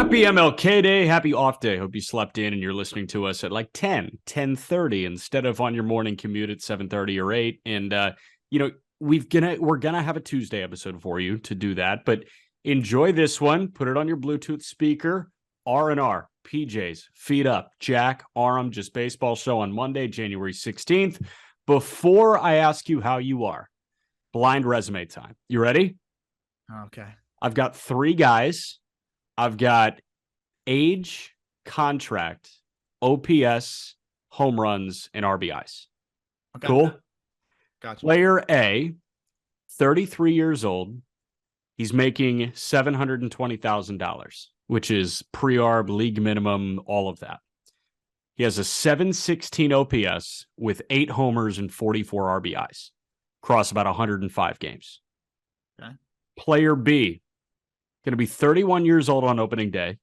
Happy MLK Day. Happy off day. Hope you slept in and you're listening to us at like 10:30 instead of on your morning commute at 7:30 or 8. And, we're going to have a Tuesday episode for you to do that. But enjoy this one. Put it on your Bluetooth speaker. R&R, PJs, Feet Up, Jack, Aram, Just Baseball Show on Monday, January 16th. Before I ask you how you are, blind resume time. You ready? Okay. I've got three guys. I've got age, contract, OPS, home runs, and RBIs. Okay. Cool? Gotcha. Player A, 33 years old. He's making $720,000, which is pre-arb, league minimum, all of that. He has a 716 OPS with 8 homers and 44 RBIs across about 105 games. Okay. Player B, going to be 31 years old on opening day.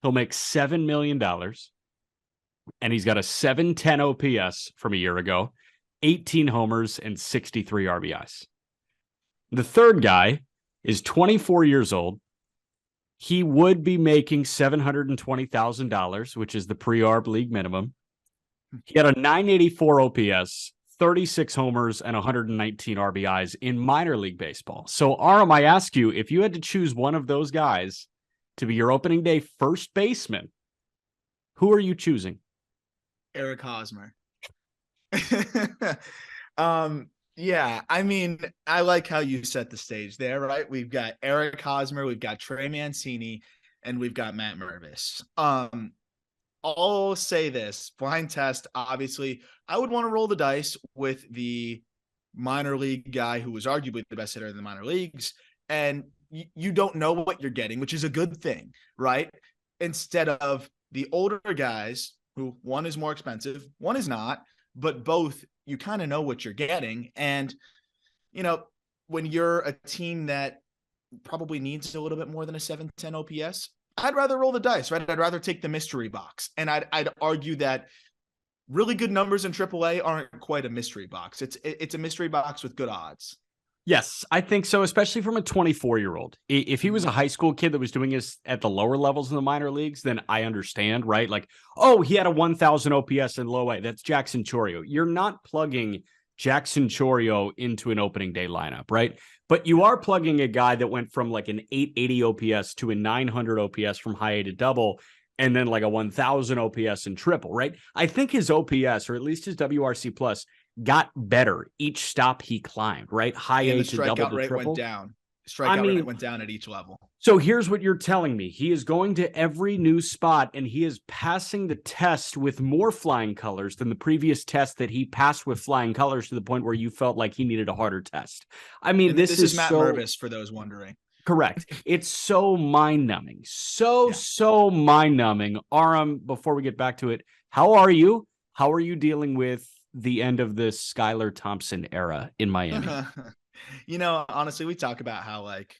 He'll make $7 million. And he's got a 710 OPS from a year ago, 18 homers, and 63 RBIs. The third guy is 24 years old. He would be making $720,000, which is the pre-arb league minimum. He had a 984 OPS, 36 homers, and 119 RBIs in minor league baseball. So, Aram, I ask you, if you had to choose one of those guys to be your opening day first baseman, who are you choosing? Eric Hosmer. Yeah, I mean, I like how you set the stage there, right? We've got Eric Hosmer, we've got Trey Mancini, and we've got Matt Mervis. I'll say this, blind test, obviously, I would want to roll the dice with the minor league guy who was arguably the best hitter in the minor leagues, and you don't know what you're getting, which is a good thing, right? Instead of the older guys, who one is more expensive, one is not, but both you kind of know what you're getting. And, when you're a team that probably needs a little bit more than a 710 OPS, I'd rather roll the dice, right? I'd rather take the mystery box. And I'd argue that really good numbers in AAA aren't quite a mystery box. It's a mystery box with good odds. Yes, I think so, especially from a 24-year-old. If he was a high school kid that was doing this at the lower levels in the minor leagues, then I understand, right? Like, oh, he had a 1,000 OPS in low A. That's Jackson Chourio. You're not plugging Jackson Chourio into an opening day lineup, right? But you are plugging a guy that went from like an 880 OPS to a 900 OPS from high A to double, and then like a 1,000 OPS in triple, right? I think his OPS, or at least his WRC plus, got better each stop he climbed, right? High A to double to triple. Went down. Strikeout rate went down at each level. So here's what you're telling me. He is going to every new spot, and he is passing the test with more flying colors than the previous test that he passed with flying colors, to the point where you felt like he needed a harder test. I mean, and this is Matt Mervis, for those wondering. Correct. It's so mind-numbing. So mind-numbing. Aram, before we get back to it, how are you? How are you dealing with the end of this Skylar Thompson era in Miami? Honestly, we talk about how like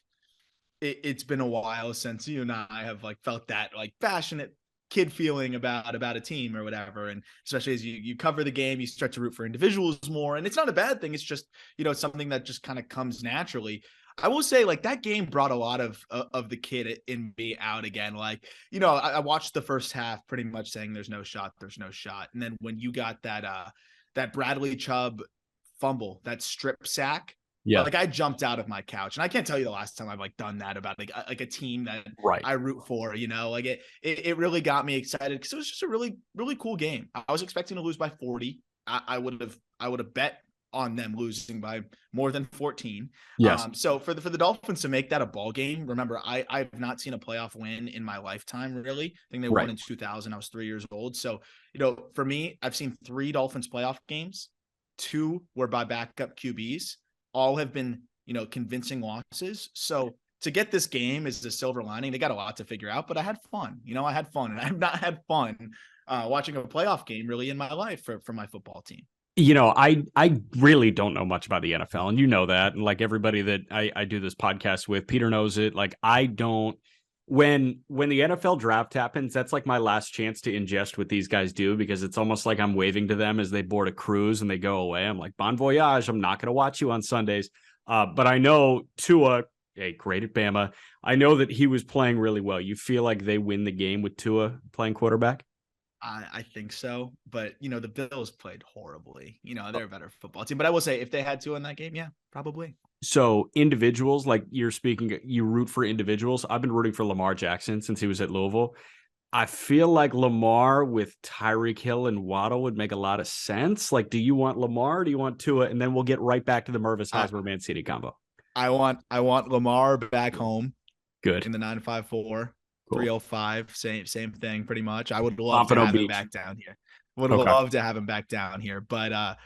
it's been a while since you and I have like felt that like passionate kid feeling about a team or whatever. And especially as you cover the game, you start to root for individuals more. And it's not a bad thing. It's just, something that just kind of comes naturally. I will say, like, that game brought a lot of the kid in me out again. Like, I watched the first half pretty much saying there's no shot. And then when you got that Bradley Chubb fumble, that strip sack, yeah, like I jumped out of my couch. And I can't tell you the last time I've like done that about like a team that I root for, like it really got me excited because it was just a really, really cool game. I was expecting to lose by 40. I would have bet on them losing by more than 14. Yes. So for the Dolphins to make that a ball game, remember, I've not seen a playoff win in my lifetime, really. I think they won in 2000. I was 3 years old. So, for me, I've seen 3 Dolphins playoff games. 2 were by backup QBs. All have been, convincing losses. So to get this game is the silver lining. They got a lot to figure out, but I had fun. I had fun, and I have not had fun watching a playoff game really in my life for my football team. I really don't know much about the NFL, and you know that. And like everybody that I do this podcast with, Peter knows it. Like I don't, when the NFL draft happens, that's like my last chance to ingest what these guys do, because it's almost like I'm waving to them as they board a cruise and they go away. I'm like, bon voyage. I'm not going to watch you on Sundays. But I know Tua hey, great at Bama. I know that he was playing really well. You feel like they win the game with Tua playing quarterback? I think so, but the Bills played horribly. They're a better football team. But I will say, if they had to in that game, yeah, probably. So individuals, like you're speaking, you root for individuals. I've been rooting for Lamar Jackson since he was at Louisville. I feel like Lamar with Tyreek Hill and Waddle would make a lot of sense. Like, do you want Lamar? Or do you want Tua? And then we'll get right back to the Mervis I Hosmer Mancini combo. I want Lamar back home Good. in the 954, Cool. 305. Same thing, pretty much. I would love to Pompano have him Beach. back down here. Would Okay. love to have him back down here. But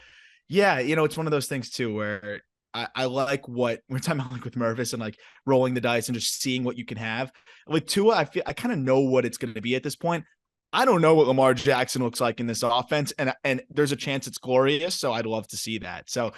yeah, it's one of those things too where I like what we're talking about, like with Mervis and like rolling the dice and just seeing what you can have. With Tua, I kind of know what it's going to be at this point. I don't know what Lamar Jackson looks like in this offense, and there's a chance it's glorious. So I'd love to see that. So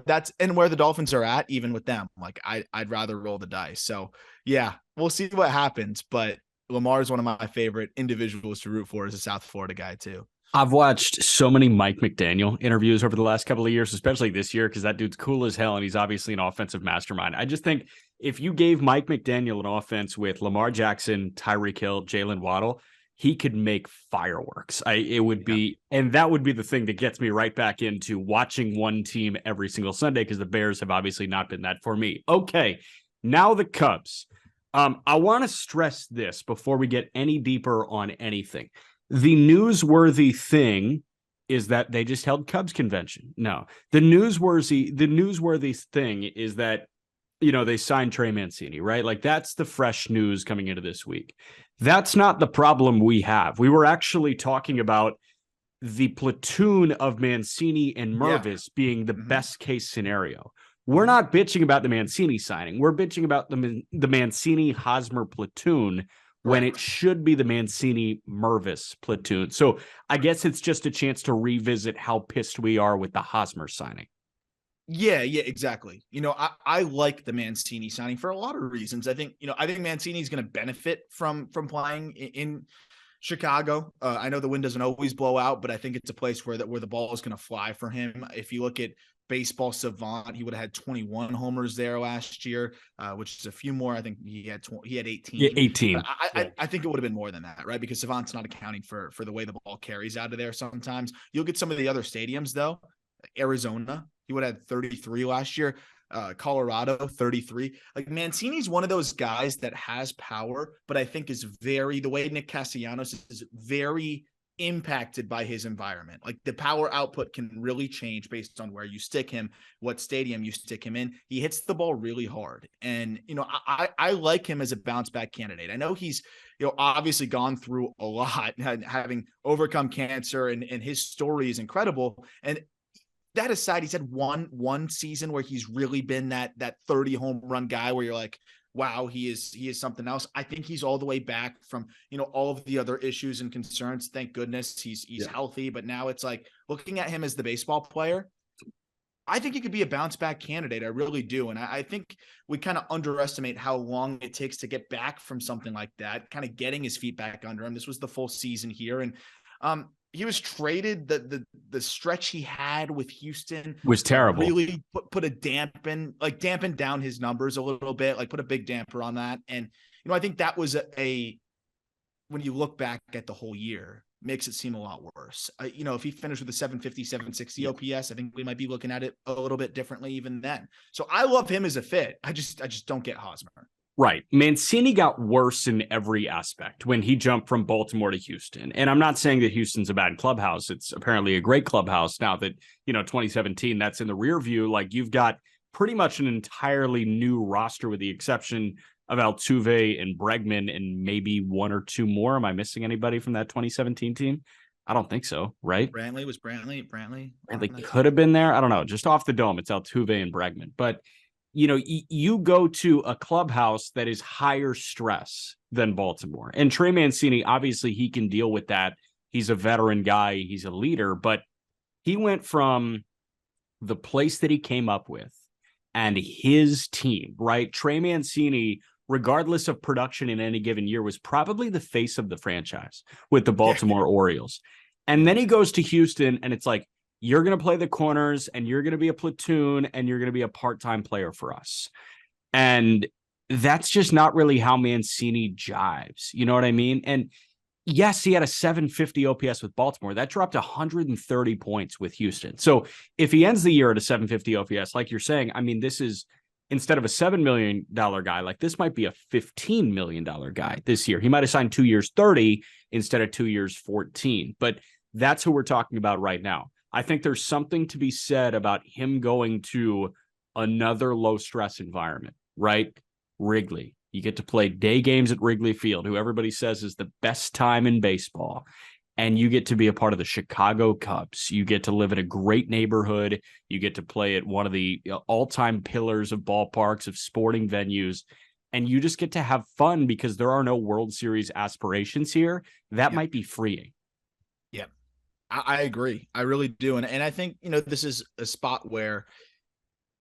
that's and where the Dolphins are at, even with them. Like I'd rather roll the dice. So yeah, we'll see what happens. But Lamar is one of my favorite individuals to root for as a South Florida guy too. I've watched so many Mike McDaniel interviews over the last couple of years, especially this year, because that dude's cool as hell and he's obviously an offensive mastermind. I just think if you gave Mike McDaniel an offense with Lamar Jackson, Tyreek Hill, Jalen Waddle, he could make fireworks. It would be, and that would be the thing that gets me right back into watching one team every single Sunday, because the Bears have obviously not been that for me. Okay, now the Cubs. I want to stress this before we get any deeper on anything. The newsworthy thing is that they just held Cubs convention. No, the newsworthy thing is that, they signed Trey Mancini, right? Like that's the fresh news coming into this week. That's not the problem we have. We were actually talking about the platoon of Mancini and Mervis being the best case scenario. We're not bitching about the Mancini signing. We're bitching about the Mancini Hosmer platoon when it should be the Mancini Mervis platoon. So I guess it's just a chance to revisit how pissed we are with the Hosmer signing. Yeah, exactly. I like the Mancini signing for a lot of reasons. I think Mancini is going to benefit from playing in Chicago. I know the wind doesn't always blow out, but I think it's a place where the ball is going to fly for him. If you look at Baseball Savant, he would have had 21 homers there last year, which is a few more. I think he had 18. Yeah, 18. I think it would have been more than that, right? Because Savant's not accounting for the way the ball carries out of there sometimes. You'll get some of the other stadiums, though. Arizona, he would have had 33 last year. Colorado, 33. Like Mancini's one of those guys that has power, but I think is the way Nick Castellanos is very impacted by his environment. Like the power output can really change based on where you stick him, what stadium you stick him in. He hits the ball really hard. And, I like him as a bounce back candidate. I know he's, obviously gone through a lot, having overcome cancer, and his story is incredible. And that aside, he's had one season where he's really been that 30 home run guy where you're like, wow, he is something else. I think he's all the way back from, all of the other issues and concerns. Thank goodness he's healthy. But now it's like looking at him as the baseball player, I think he could be a bounce back candidate. I really do. And I think we kind of underestimate how long it takes to get back from something like that, kind of getting his feet back under him. This was the full season here. And he was traded. The stretch he had with Houston was terrible. Really put a dampen down his numbers a little bit, like put a big damper on that. And I think that was when you look back at the whole year, makes it seem a lot worse. If he finished with a 750, 760 OPS, I think we might be looking at it a little bit differently even then. So I love him as a fit. I just don't get Hosmer. Right. Mancini got worse in every aspect when he jumped from Baltimore to Houston. And I'm not saying that Houston's a bad clubhouse. It's apparently a great clubhouse now that, 2017, that's in the rear view. Like you've got pretty much an entirely new roster with the exception of Altuve and Bregman and maybe one or two more. Am I missing anybody from that 2017 team? I don't think so, right? Brantley could have been there. I don't know. Just off the dome, it's Altuve and Bregman. But you go to a clubhouse that is higher stress than Baltimore. And Trey Mancini, obviously, he can deal with that. He's a veteran guy. He's a leader. But he went from the place that he came up with and his team, right? Trey Mancini, regardless of production in any given year, was probably the face of the franchise with the Baltimore Orioles. And then he goes to Houston, and it's like, you're going to play the corners and you're going to be a platoon and you're going to be a part-time player for us. And that's just not really how Mancini jives. You know what I mean? And yes, he had a 750 OPS with Baltimore. That dropped 130 points with Houston. So if he ends the year at a 750 OPS, like you're saying, I mean, this is instead of a $7 million guy, like this might be a $15 million guy this year. He might have signed 2 years 30 instead of 2 years 14. But that's who we're talking about right now. I think there's something to be said about him going to another low stress environment, right? Wrigley. You get to play day games at Wrigley Field, who everybody says is the best time in baseball. And you get to be a part of the Chicago Cubs. You get to live in a great neighborhood. You get to play at one of the all-time pillars of ballparks, of sporting venues. And you just get to have fun because there are no World Series aspirations here. That might be freeing. Yeah, I agree. I really do. And I think, this is a spot where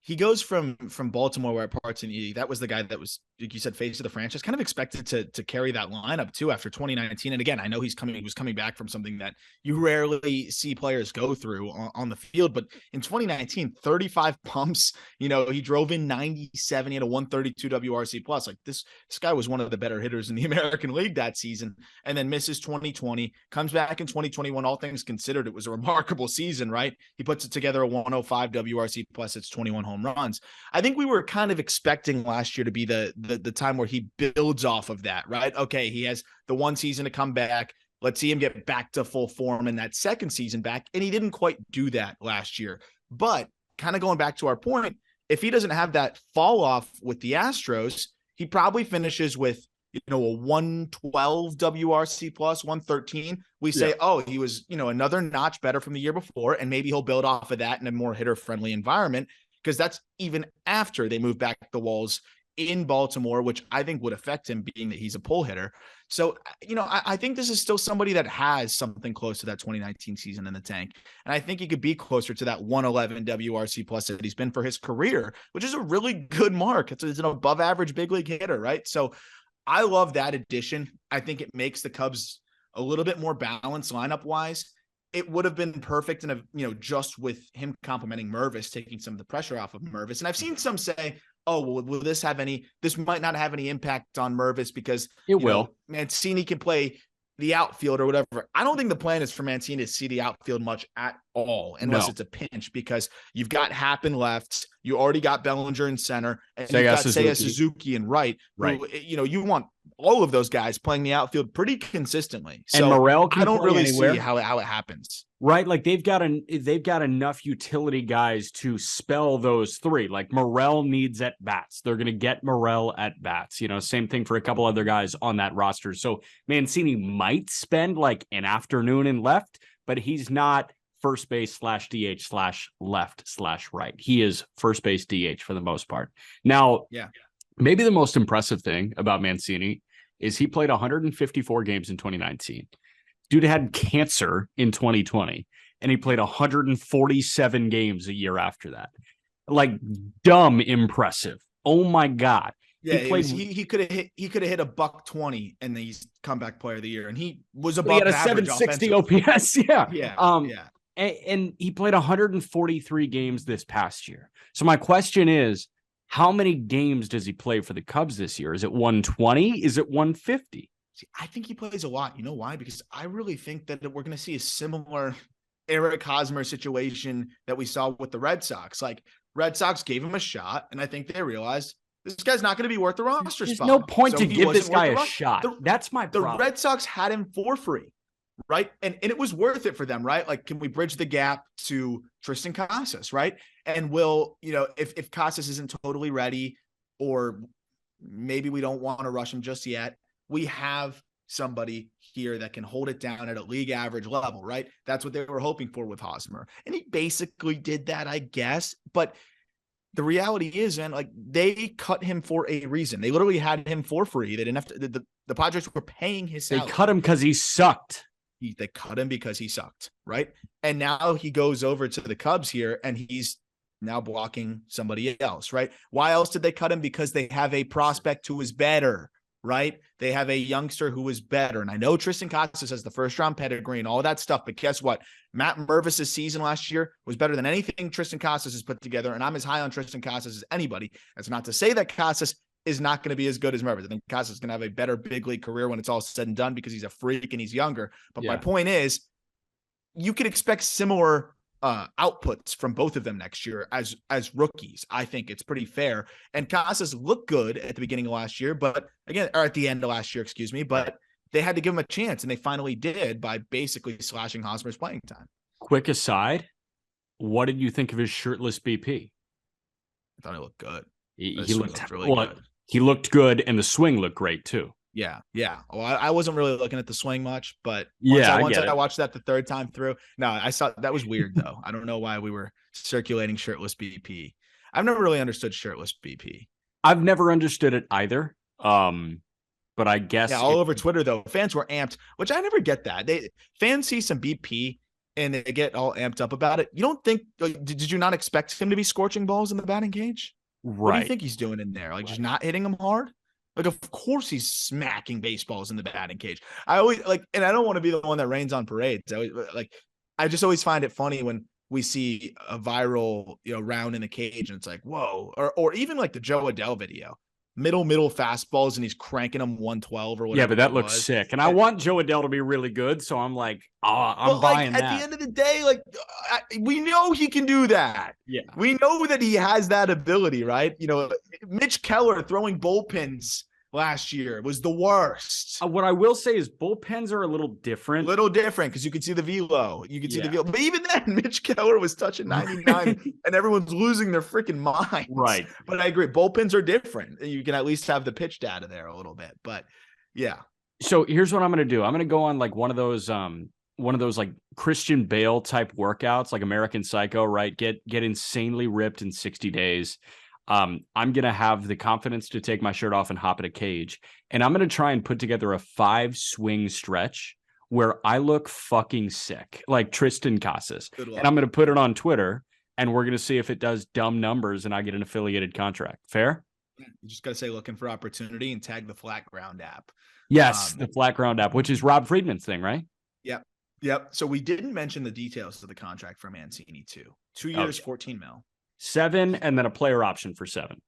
he goes from Baltimore, where parts in E. That was the guy that was, like you said, face of the franchise, kind of expected to carry that lineup too after 2019. And again, I know he was coming back from something that you rarely see players go through on the field. But in 2019, 35 pumps, he drove in 97, he had a 132 WRC plus. Like this guy was one of the better hitters in the American League that season, and then misses 2020, comes back in 2021. All things considered, it was a remarkable season, right? He puts it together a 105 WRC plus. It's 21 home runs. I think we were kind of expecting last year to be the time where he builds off of that, right? Okay, he has the one season to come back. Let's see him get back to full form in that second season back. And he didn't quite do that last year. But kind of going back to our point, if he doesn't have that fall off with the Astros, he probably finishes with, a 112 WRC plus, 113. We say, oh, he was, another notch better from the year before. And maybe he'll build off of that in a more hitter friendly environment, because that's even after they move back the walls in Baltimore, which I think would affect him, being that he's a pull hitter. So, I think this is still somebody that has something close to that 2019 season in the tank. And I think he could be closer to that 111 WRC plus that he's been for his career, which is a really good mark. It's an above average big league hitter, right? So I love that addition. I think it makes the Cubs a little bit more balanced lineup wise. It would have been perfect in just with him complimenting Mervis, taking some of the pressure off of Mervis. And I've seen some say, oh, well, will this might not have any impact on Mervis because it will. Mancini can play the outfield or whatever. I don't think the plan is for Mancini to see the outfield much at all, unless it's a pinch, because you've got Happ in left, you already got Bellinger in center, and you've got Seiya Suzuki in right. Who, you want all of those guys playing the outfield pretty consistently. So and Morel I don't really see how it happens. Right, like they've got enough utility guys to spell those three. Like Morel needs at bats, they're going to get Morel at bats. Same thing for a couple other guys on that roster. So Mancini might spend like an afternoon in left, but he's not first base /DH/left/right. He is first base DH for the most part. Now, maybe the most impressive thing about Mancini is he played 154 games in 2019. Dude had cancer in 2020, and he played 147 games a year after that. Like, dumb impressive. Oh my God. Yeah, he could have hit a $120 and he's comeback player of the year, and he was above he had a 760 OPS. Yeah. And he played 143 games this past year. So my question is, how many games does he play for the Cubs this year? Is it 120? Is it 150? See, I think he plays a lot. You know why? Because I really think that we're going to see a similar Eric Hosmer situation that we saw with the Red Sox. Like, Red Sox gave him a shot, and I think they realized this guy's not going to be worth the roster There's spot. No point to give this guy a shot. That's my problem. The Red Sox had him for free, right? And it was worth it for them, right? Like, can we bridge the gap to Tristan Casas, right? And if Casas isn't totally ready, or maybe we don't want to rush him just yet, we have somebody here that can hold it down at a league average level, right? That's what they were hoping for with Hosmer. And he basically did that, I guess. But the reality is, man, like, they cut him for a reason. They literally had him for free. They didn't have to, the Padres were paying his salary. They cut him because he sucked. They cut him because he sucked, right? And now he goes over to the Cubs here, and he's now blocking somebody else, right? Why else did they cut him? Because they have a prospect who is better, right? They have a youngster who is better. And I know Tristan Casas has the first round pedigree and all that stuff, but guess what? Matt Mervis' season last year was better than anything Tristan Casas has put together. And I'm as high on Tristan Casas as anybody. That's not to say that Casas is not going to be as good as Mervis. I think Casas is going to have a better big league career when it's all said and done because he's a freak and he's younger. But my point is, you could expect similar outputs from both of them next year as rookies. I think it's pretty fair. And Casas looked good at the beginning of last year, but again, or at the end of last year, excuse me, but they had to give him a chance, and they finally did by basically slashing Hosmer's playing time. Quick aside, what did you think of his shirtless BP? I thought he looked good. He looked really good. He looked good, and the swing looked great too. Yeah. Well, I wasn't really looking at the swing much, but once I watched that the third time through. No, I saw that was weird though. I don't know why we were circulating shirtless BP. I've never really understood shirtless BP. I've never understood it either. But I guess all over Twitter though, fans were amped, which I never get that. Fans see some BP and they get all amped up about it. You don't think? Did you not expect him to be scorching balls in the batting cage? Right. What do you think he's doing in there? Like just not hitting them hard? Like, of course he's smacking baseballs in the batting cage. I always and I don't want to be the one that rains on parades. I just always find it funny when we see a viral, round in a cage and it's like, whoa, or even like the Joe Adell video, middle fastballs and he's cranking them 112 or whatever. Yeah, but that looks sick. And I want Joe Adell to be really good. So I'm like, I'm buying that. At the end of the day, we know he can do that. Yeah. We know that he has that ability, right? Mitch Keller throwing bullpens last year was the worst. What I will say is bullpens are a little different. Because you could see the velo. You could see the velo. But even then, Mitch Keller was touching 99 and everyone's losing their freaking minds. Right. But I agree. Bullpens are different. You can at least have the pitch data there a little bit. But yeah. So here's what I'm going to do. I'm going to go on like one of those like Christian Bale type workouts, like American Psycho, right? Get insanely ripped in 60 days. I'm going to have the confidence to take my shirt off and hop in a cage. And I'm going to try and put together a 5-swing stretch where I look fucking sick, like Tristan Casas. And I'm going to put it on Twitter, and we're going to see if it does dumb numbers and I get an affiliated contract. Fair? You just got to say looking for opportunity and tag the Flat Ground app. Yes, the Flat Ground app, which is Rob Friedman's thing, right? Yep. So we didn't mention the details of the contract for Mancini too. 2 years, 14 mil. 7, and then a player option for 7.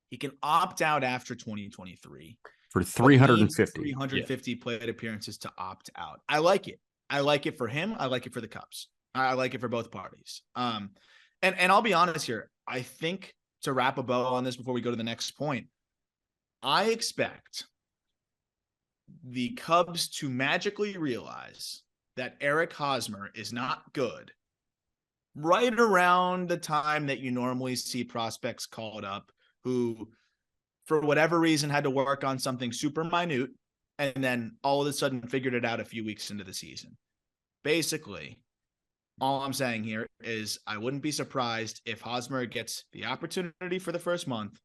He can opt out after 2023 for 350. 350 plate appearances to opt out. I like it. I like it for him. I like it for the Cubs. I like it for both parties. And I'll be honest here. I think to wrap a bow on this before we go to the next point, I expect the Cubs to magically realize that Eric Hosmer is not good right around the time that you normally see prospects called up who, for whatever reason, had to work on something super minute and then all of a sudden figured it out a few weeks into the season. Basically, all I'm saying here is I wouldn't be surprised if Hosmer gets the opportunity for the first month,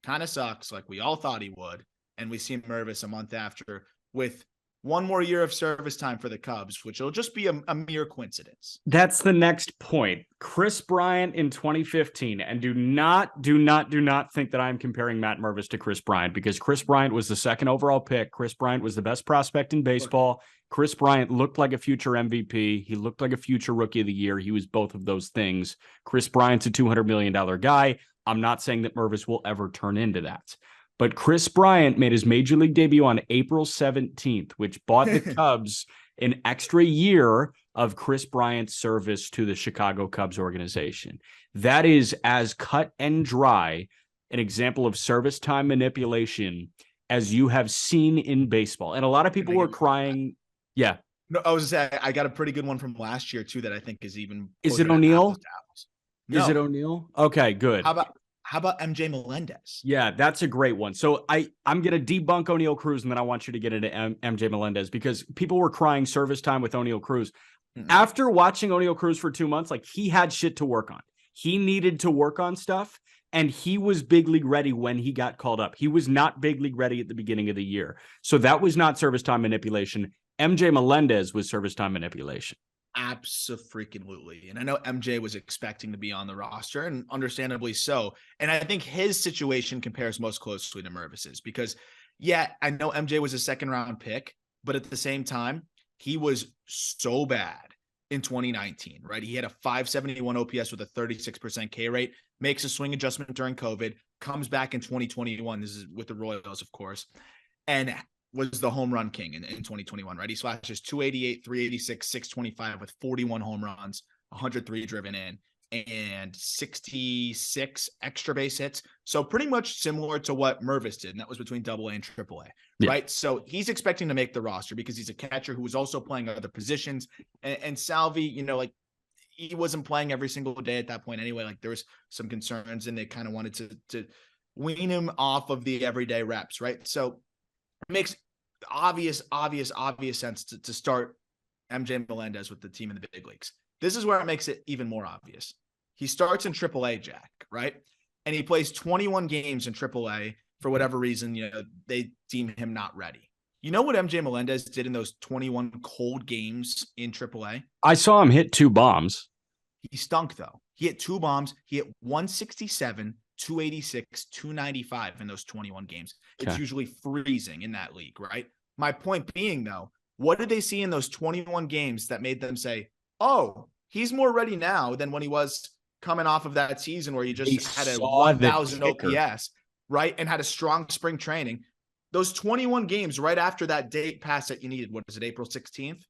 kind of sucks like we all thought he would, and we see Mervis a month after with one more year of service time for the Cubs, which will just be a mere coincidence. That's the next point. Chris Bryant in 2015, and do not think that I'm comparing Matt Mervis to Chris Bryant, because Chris Bryant was the second overall pick. Chris Bryant was the best prospect in baseball. Chris Bryant looked like a future MVP. He looked like a future Rookie of the Year. He was both of those things. Chris Bryant's a $200 million guy. I'm not saying that Mervis will ever turn into that. But Chris Bryant made his major league debut on April 17th, which bought the Cubs an extra year of Chris Bryant's service to the Chicago Cubs organization. That is as cut and dry an example of service time manipulation as you have seen in baseball. And a lot of people were crying. Yeah. No, I was going to say, I got a pretty good one from last year, too, that I think is even. Is it O'Neill? No. Is it O'Neill? Okay, good. How about MJ Melendez? Yeah, that's a great one. So I'm going to debunk O'Neill Cruz, and then I want you to get into MJ Melendez, because people were crying service time with O'Neill Cruz. Mm-hmm. After watching O'Neill Cruz for 2 months, like, he had shit to work on. He needed to work on stuff, and he was big league ready when he got called up. He was not big league ready at the beginning of the year. So that was not service time manipulation. MJ Melendez was service time manipulation. Absolutely. And I know MJ was expecting to be on the roster, and understandably so. And I think his situation compares most closely to Mervis's, because, yeah, I know MJ was a second-round pick, but at the same time, he was so bad in 2019, right? He had a 571 OPS with a 36% K rate, makes a swing adjustment during COVID, comes back in 2021. This is with the Royals, of course, and was the home run king in 2021, right? He slashes 288, 386, 625 with 41 home runs, 103 driven in, and 66 extra base hits. So pretty much similar to what Mervis did, and that was between AA and AAA, right? So he's expecting to make the roster because he's a catcher who was also playing other positions. And Salvi, you know, like he wasn't playing every single day at that point anyway. Like there was some concerns, and they kind of wanted to wean him off of the everyday reps, right? So it makes obvious sense to start MJ Melendez with the team in the big leagues. This is where it makes it even more obvious. He starts in AAA, Jack, right? And he plays 21 games in AAA for whatever reason, you know, they deem him not ready. You know what MJ Melendez did in those 21 cold games in AAA? I saw him hit 2 bombs. He stunk, though. He hit 2 bombs. He hit 167, 286, 295 in those 21 games. It's usually freezing in that league, right? My point being, though, what did they see in those 21 games that made them say, oh, he's more ready now than when he was coming off of that season where he just had a 1,000 OPS, right? And had a strong spring training. Those 21 games right after that date pass that you needed, what is it, April 16th?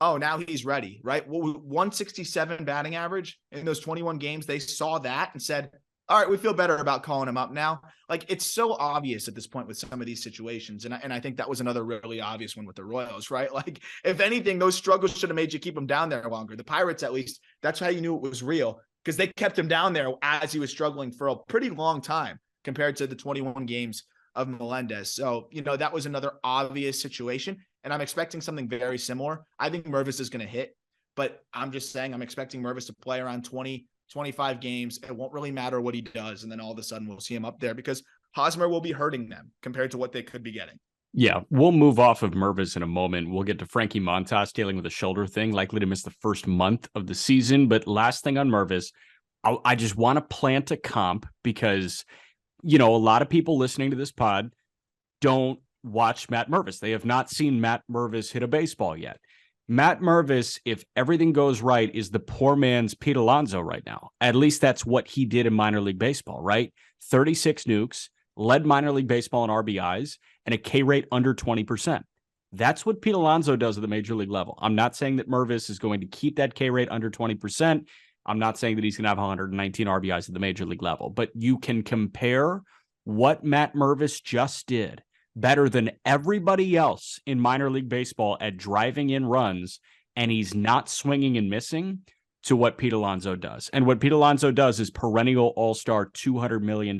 Oh, now he's ready, right? 167 batting average in those 21 games. They saw that and said, all right, we feel better about calling him up now. Like, it's so obvious at this point with some of these situations. And I think that was another really obvious one with the Royals, right? Like, if anything, those struggles should have made you keep him down there longer. The Pirates, at least, that's how you knew it was real, because they kept him down there as he was struggling for a pretty long time compared to the 21 games of Melendez. So, you know, that was another obvious situation. And I'm expecting something very similar. I think Mervis is going to hit, but I'm just saying I'm expecting Mervis to play around 20, 25 games. It won't really matter what he does. And then all of a sudden we'll see him up there because Hosmer will be hurting them compared to what they could be getting. Yeah, we'll move off of Mervis in a moment. We'll get to Frankie Montas dealing with a shoulder thing, likely to miss the first month of the season. But last thing on Mervis, I just want to plant a comp because, you know, a lot of people listening to this pod don't watch Matt Mervis. They have not seen Matt Mervis hit a baseball yet. Matt Mervis, if everything goes right, is the poor man's Pete Alonso right now. At least that's what he did in minor league baseball, right? 36 nukes, led minor league baseball in RBIs, and a K rate under 20%. That's what Pete Alonso does at the major league level. I'm not saying that Mervis is going to keep that K rate under 20%. I'm not saying that he's going to have 119 RBIs at the major league level, but you can compare what Matt Mervis just did better than everybody else in minor league baseball at driving in runs, and he's not swinging and missing, to what Pete Alonso does. And what Pete Alonso does is perennial all-star $200 million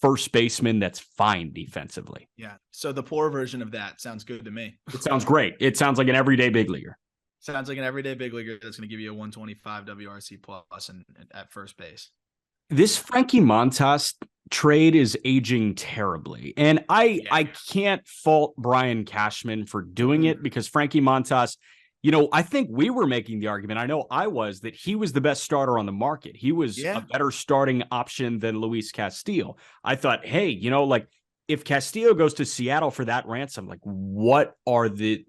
first baseman that's fine defensively. Yeah. So the poor version of that sounds good to me. It sounds great. It sounds like an everyday big leaguer. Sounds like an everyday big leaguer that's going to give you a 125 WRC plus at first base. This Frankie Montas trade is aging terribly. And I can't fault Brian Cashman for doing it because Frankie Montas, you know, I think we were making the argument, I know I was, that he was the best starter on the market. He was a better starting option than Luis Castillo. I thought, hey, you know, like if Castillo goes to Seattle for that ransom, like what are the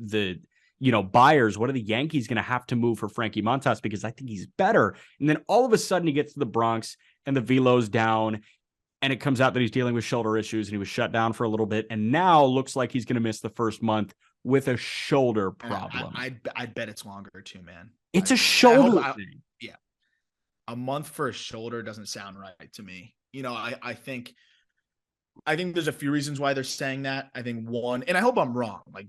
you know, buyers, what are the Yankees going to have to move for Frankie Montas? Because I think he's better. And then all of a sudden he gets to the Bronx and the velo's down and it comes out that he's dealing with shoulder issues and he was shut down for a little bit. And now looks like he's going to miss the first month with a shoulder problem. I bet it's longer too, man. It's a shoulder thing. Yeah. A month for a shoulder doesn't sound right to me. You know, I think there's a few reasons why they're saying that. I think one, and I hope I'm wrong. Like,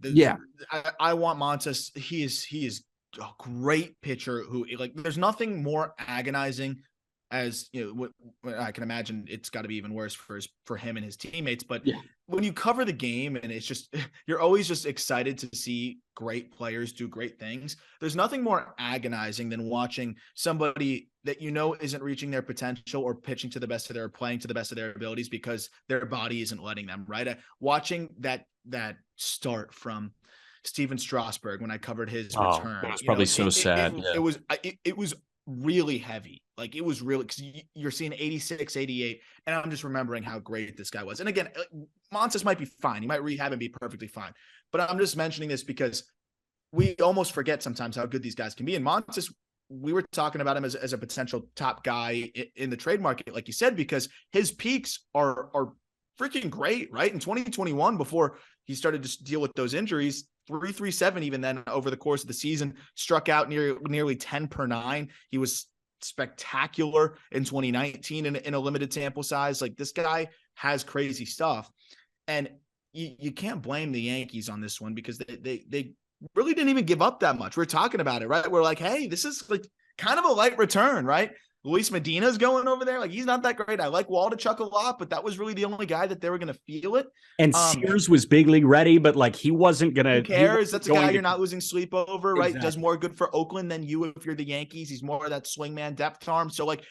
I want Montas. He is a great pitcher who, like, there's nothing more agonizing as, you know, I can imagine it's got to be even worse for him and his teammates. But when you cover the game and it's just, you're always just excited to see great players do great things. There's nothing more agonizing than watching somebody that, you know, isn't reaching their potential or pitching to the best of their, playing to the best of their abilities because their body isn't letting them, right? Watching that start from Steven Strasburg when I covered his return. That was probably sad. It was really heavy. Like, it was really, because you're seeing 86, 88, and I'm just remembering how great this guy was. And again, Montas might be fine. He might rehab and be perfectly fine. But I'm just mentioning this because we almost forget sometimes how good these guys can be. And Montas we were talking about him as a potential top guy in the trade market, like you said, because his peaks are freaking great, right? In 2021, before he started to deal with those injuries, 337 even then over the course of the season, struck out nearly 10 per nine. He was spectacular in 2019 in a limited sample size. Like, this guy has crazy stuff. And you can't blame the Yankees on this one, because they really didn't even give up that much. We're talking about it, right? We're like, hey, this is like kind of a light return, right? Luis Medina's going over there. Like, he's not that great. I like Waldichuk a lot, but that was really the only guy that they were going to feel it. And Sears was big league ready, but like, he wasn't going to. Who cares? That's a guy you're not losing sleep over, right? Exactly. Does more good for Oakland than you if you're the Yankees. He's more of that swingman depth arm. So like,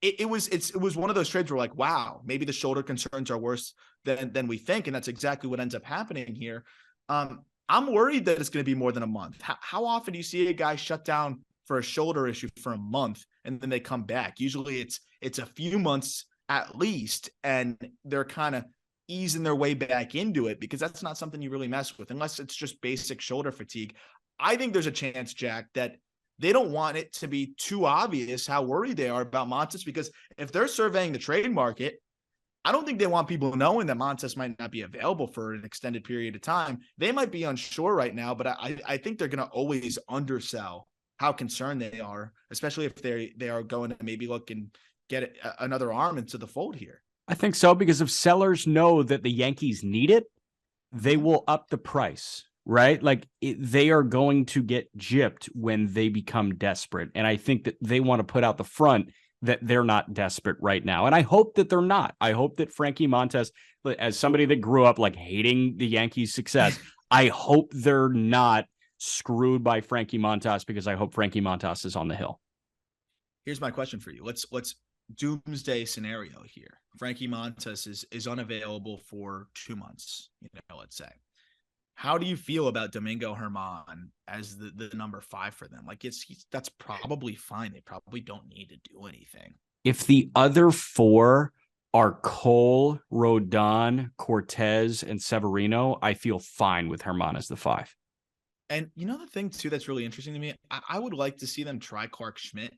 it was one of those trades where like, wow, maybe the shoulder concerns are worse than we think, and that's exactly what ends up happening here. I'm worried that it's going to be more than a month. How often do you see a guy shut down for a shoulder issue for a month and then they come back? Usually it's a few months at least, and they're kind of easing their way back into it, because that's not something you really mess with unless it's just basic shoulder fatigue. I think there's a chance, Jack, that they don't want it to be too obvious how worried they are about Montas, because if they're surveying the trade market, I don't think they want people knowing that Montas might not be available for an extended period of time. They might be unsure right now, but I think they're going to always undersell how concerned they are, especially if they are going to maybe look and get another arm into the fold here. I think so, because if sellers know that the Yankees need it, they will up the price, right? Like, they are going to get gypped when they become desperate. And I think that they want to put out the front that they're not desperate right now. And I hope that they're not. I hope that Frankie Montas, as somebody that grew up like hating the Yankees' success, I hope they're not screwed by Frankie Montas, because I hope Frankie Montas is on the hill. Here's my question for you. Let's doomsday scenario here. Frankie Montas is unavailable for 2 months, let's say. How do you feel about Domingo Germán as the number 5 for them? Like, that's probably fine. They probably don't need to do anything. If the other 4 are Cole, Rodon, Cortez, and Severino, I feel fine with Germán as the 5. And the thing too that's really interesting to me, I would like to see them try Clark Schmidt.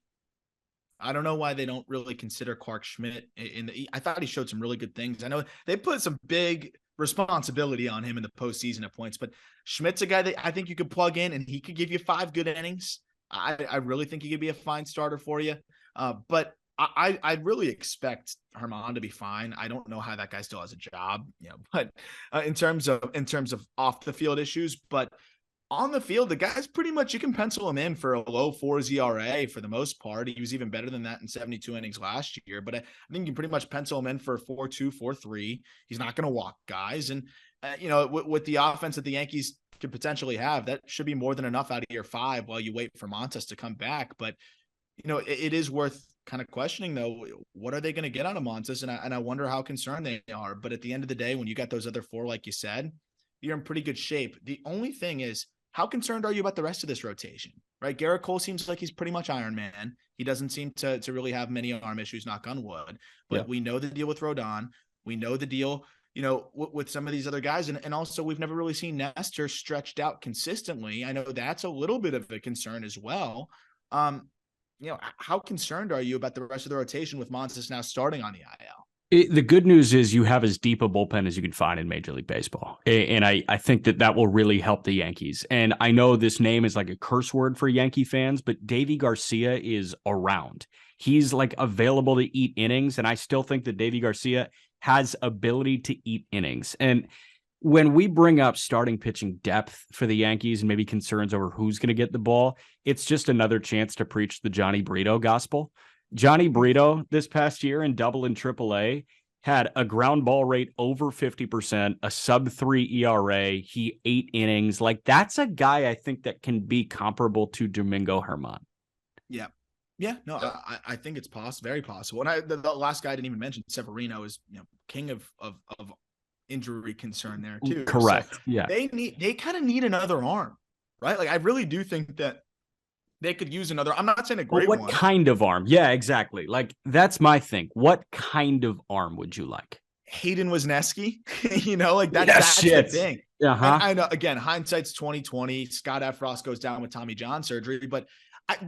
I don't know why they don't really consider Clark Schmidt I thought he showed some really good things. I know they put some big responsibility on him in the postseason at points, but Schmidt's a guy that I think you could plug in and he could give you 5 good innings. I really think he could be a fine starter for you. But I really expect Germán to be fine. I don't know how that guy still has a job, but in terms of off the field issues, but on the field, the guy's pretty much, you can pencil him in for a low 4s ERA for the most part. He was even better than that in 72 innings last year, but I think you can pretty much pencil him in for 4.2, 4.3. He's not going to walk guys. And, with the offense that the Yankees could potentially have, that should be more than enough out of year 5 while you wait for Montas to come back. But, it is worth kind of questioning, though, what are they going to get out of Montas? And I wonder how concerned they are. But at the end of the day, when you got those other 4, like you said, you're in pretty good shape. The only thing is, how concerned are you about the rest of this rotation, right? Garrett Cole seems like he's pretty much Iron Man. He doesn't seem to really have many arm issues, knock on wood. But we know the deal with Rodon. We know the deal, with some of these other guys. And also, we've never really seen Nestor stretched out consistently. I know that's a little bit of a concern as well. How concerned are you about the rest of the rotation with Montas now starting on the IL? The good news is you have as deep a bullpen as you can find in Major League Baseball. And I think that will really help the Yankees. And I know this name is like a curse word for Yankee fans, but Davy Garcia is around. He's like available to eat innings. And I still think that Davy Garcia has ability to eat innings. And when we bring up starting pitching depth for the Yankees and maybe concerns over who's going to get the ball, it's just another chance to preach the Johnny Brito gospel. Johnny Brito this past year in Double and Triple A had a ground ball rate over 50%, a sub-3 ERA. He 8 innings. Like, that's a guy I think that can be comparable to Domingo Germán. Yeah. Yeah. No, I think it's very possible. And the last guy I didn't even mention, Severino, is king of injury concern there too. Correct. So yeah. They kind of need another arm, right? Like, I really do think that they could use another. I'm not saying a great one. What kind of arm? Yeah, exactly. Like, that's my thing. What kind of arm would you like? Hayden Wesneski, that's the thing. Uh-huh. I know, again, hindsight's 2020. Scott F. Ross goes down with Tommy John surgery, but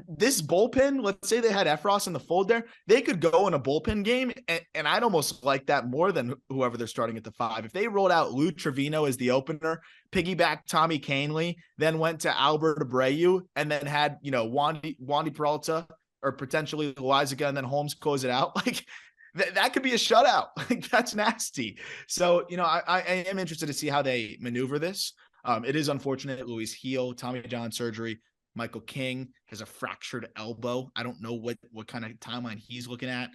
this bullpen, let's say they had Efros in the fold there, they could go in a bullpen game, and I'd almost like that more than whoever they're starting at the 5. If they rolled out Lou Trevino as the opener, piggyback Tommy Canley, then went to Albert Abreu, and then had, Wandy Peralta or potentially Loizaga, and then Holmes close it out, like that could be a shutout. Like that's nasty. So, I am interested to see how they maneuver this. It is unfortunate. Luis Heel, Tommy John surgery. Michael King has a fractured elbow. I don't know what kind of timeline he's looking at.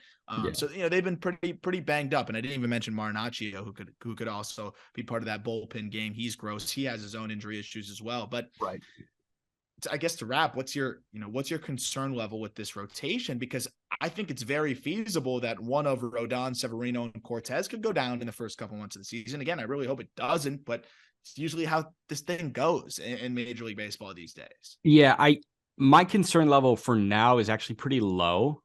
So they've been pretty banged up, and I didn't even mention Marinaccio, who could also be part of that bullpen game. He's gross. He has his own injury issues as well. But right, I guess to wrap, what's your concern level with this rotation? Because I think it's very feasible that one of Rodon, Severino, and Cortez could go down in the first couple months of the season. Again, I really hope it doesn't, but it's usually how this thing goes in Major League Baseball these days. Yeah, my concern level for now is actually pretty low.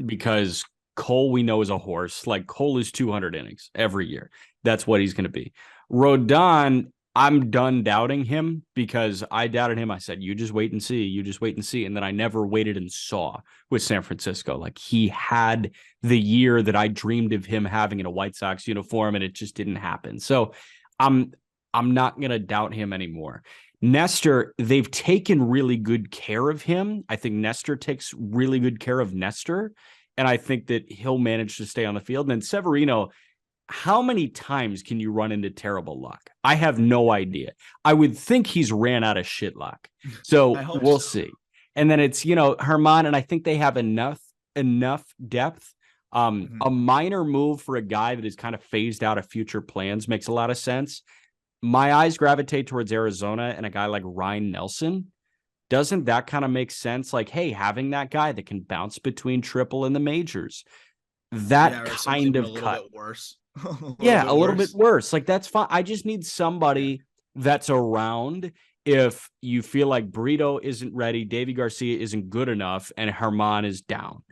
Because Cole, we know, is a horse. Like Cole is 200 innings every year. That's what he's going to be. Rodon, I'm done doubting him because I doubted him. I said, you just wait and see. You just wait and see. And then I never waited and saw with San Francisco. Like he had the year that I dreamed of him having in a White Sox uniform, and it just didn't happen. So I'm not going to doubt him anymore. Nestor, they've taken really good care of him. I think Nestor takes really good care of Nestor, and I think that he'll manage to stay on the field. And then Severino, how many times can you run into terrible luck? I have no idea. I would think he's ran out of shit luck. So we'll see. And then it's, Herman, and I think they have enough depth. A minor move for a guy that is kind of phased out of future plans makes a lot of sense. My eyes gravitate towards Arizona and a guy like Ryan Nelson. Doesn't that kind of make sense? Like, hey, having that guy that can bounce between triple and the majors, that kind of cut. A little bit worse. A little bit worse. Like, that's fine. I just need somebody that's around if you feel like Brito isn't ready, Davy Garcia isn't good enough, and Herman is down.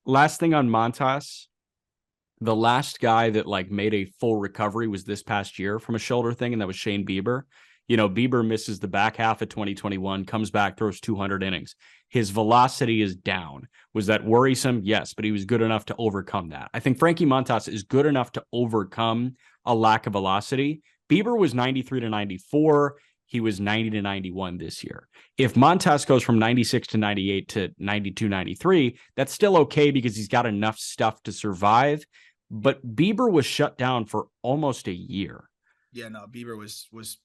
Last thing on Montas. The last guy that made a full recovery was this past year from a shoulder thing, and that was Shane Bieber. Bieber misses the back half of 2021, comes back, throws 200 innings. His velocity is down. Was that worrisome? Yes, but he was good enough to overcome that. I think Frankie Montas is good enough to overcome a lack of velocity. Bieber was 93 to 94. He was 90 to 91 this year. If Montas goes from 96 to 98 to 92, 93, that's still okay because he's got enough stuff to survive. But Bieber was shut down for almost a year. Yeah, no, Bieber was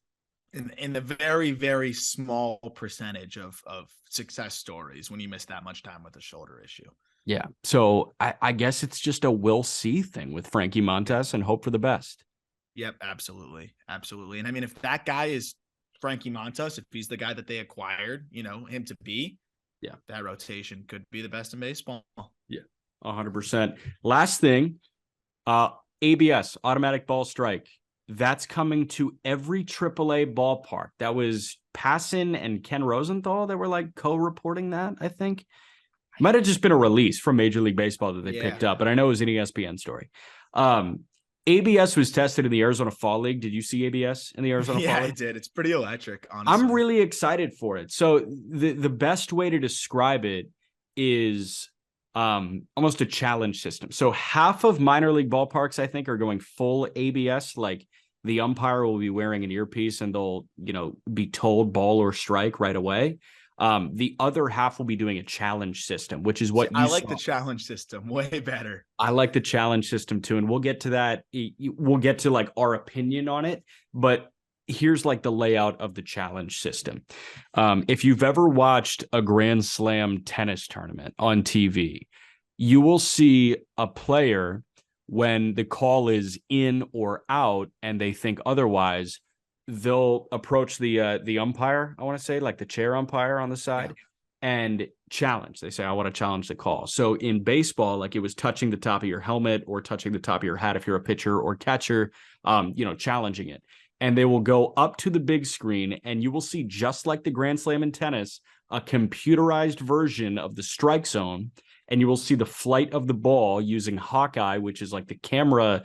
in the very, very small percentage of success stories when you miss that much time with a shoulder issue. Yeah. So I guess it's just a we'll see thing with Frankie Montas and hope for the best. Yep, absolutely. Absolutely. And I mean, if that guy is Frankie Montas, if he's the guy that they acquired, him to be, that rotation could be the best in baseball. Yeah, 100%. Last thing, ABS, automatic ball strike. That's coming to every AAA ballpark. That was Passan and Ken Rosenthal that were co-reporting that, I think. Might have just been a release from Major League Baseball that they picked up, but I know it was an ESPN story. ABS was tested in the Arizona Fall League. Did you see ABS in the Arizona Fall League? Yeah, I did. It's pretty electric, honestly. I'm really excited for it. So the best way to describe it is almost a challenge system. So half of minor league ballparks, I think, are going full ABS. Like the umpire will be wearing an earpiece and they'll, be told ball or strike right away. The other half will be doing a challenge system, which is what I like the challenge system way better. I like the challenge system too. And we'll get to that. We'll get to our opinion on it, but here's the layout of the challenge system. If you've ever watched a Grand Slam tennis tournament on TV, you will see a player when the call is in or out and they think otherwise, they'll approach the umpire, I want to say, the chair umpire on the side, and challenge. They say, I want to challenge the call. So in baseball, it was touching the top of your helmet or touching the top of your hat if you're a pitcher or catcher, challenging it. And they will go up to the big screen and you will see, just like the Grand Slam in tennis, a computerized version of the strike zone. And you will see the flight of the ball using Hawkeye, which is the camera